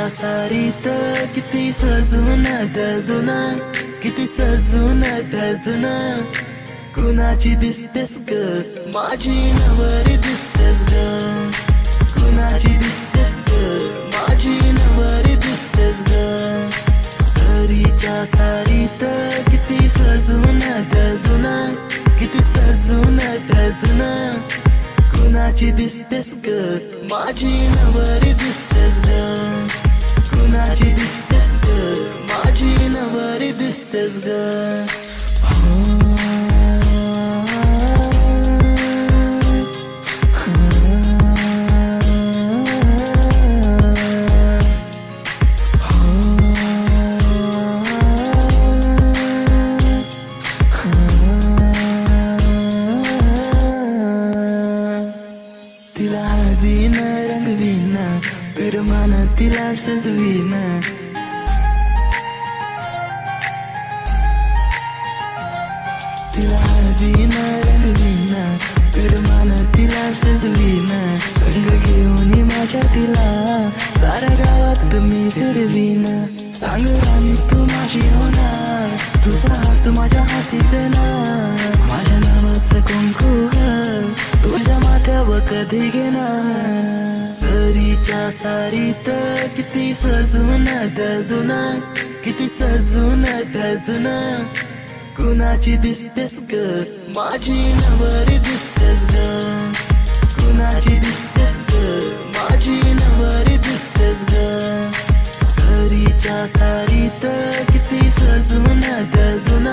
सारीत किती सजून धजून, किती सजून धजून, कुणाची दिसतेस ग माझी नवरी दिसतेस ग, कुणाची दिसतेस ग माझी नवरी दिसतेस ग. सरीच्या सारीत किती सजून धजून, किती सजून धजून, कुणाची दिसतेस ग माझी नवरी दिसतेस ग, कुणाची दिसतेस ग माझी नवरी दिसतेस ग. तिला हळदीन रंगवीन, पिरमान तिला सजवीन, तिला हळदीन रंगवीन, पिरमान तिला सजवीन, संग घेऊन माझ्या तिला साऱ्या गावात मी फिरवीन. सांग राणी तू माझी होणार, तुझा हात माझ्या हाती देणार, माझ्या नावाचं कुंकू तुझ्या माथ्यावर कधी घेणार. सरीच्या सारीत किती सजून धजून, किती सजून धजून, कुणाची दिसतेस ग माझी नवरी दिसतेस ग, कुणाची दिसतेस ग माझी नवरी दिसतेस ग. सरीच्या सारीत किती सजून धजून,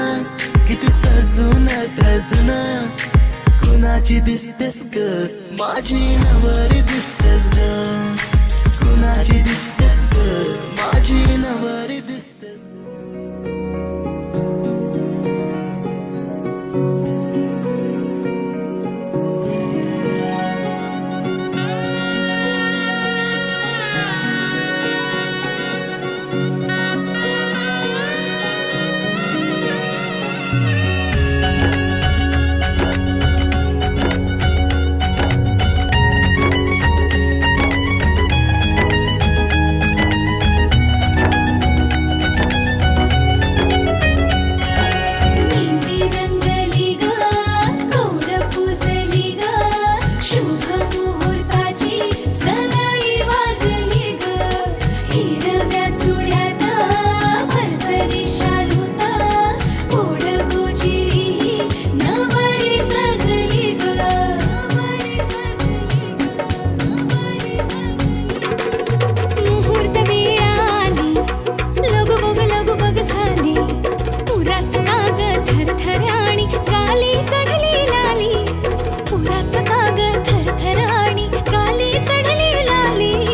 किती सजून धजून, कुणाची दिसतेस ग माझी नवरी दिसतेस ग, कुणाची दिसतेस ग माझी नवरी दिसतेस ग.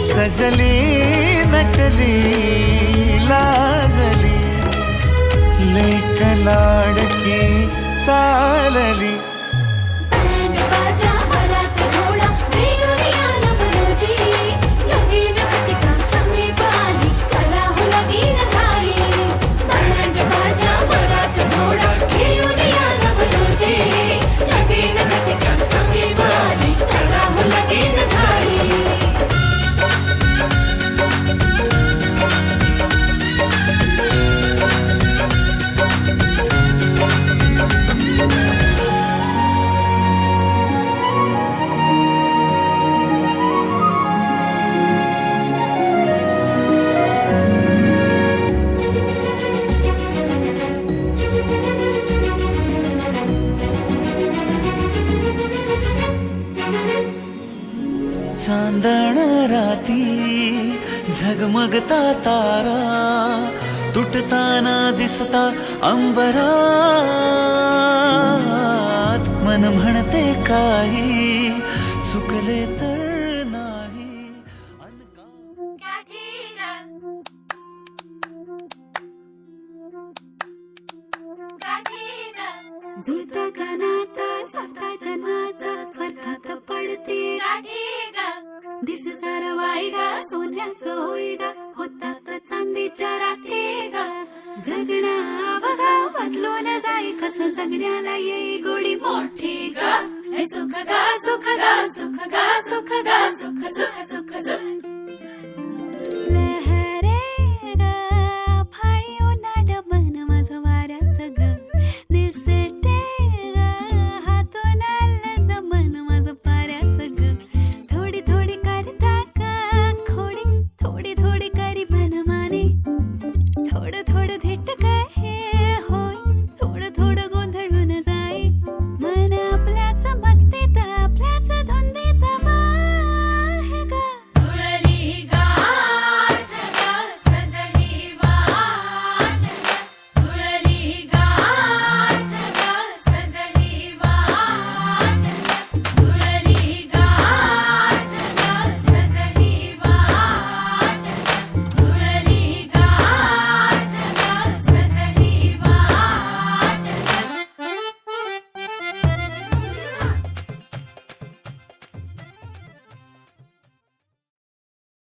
सजली नटली लाजली, लेक लाडकी चालली. चांदण राती झगमगता तारा, तुटताना दिसता अंबरात, मन म्हणते काही चुकले तर नाही. जुळता कानात साता जन्माचा स्वर्गात पडते, दिस सारवाई गा सोन्याचं होई गा, होतात चांदीच्या राखे गा. जगणं बघा बदलून जाई, कसं जगण्याला येई गोडी मोठी गा. हे सुख गा सुख गा सुख गा सुख गा सुख सुख सुख सुख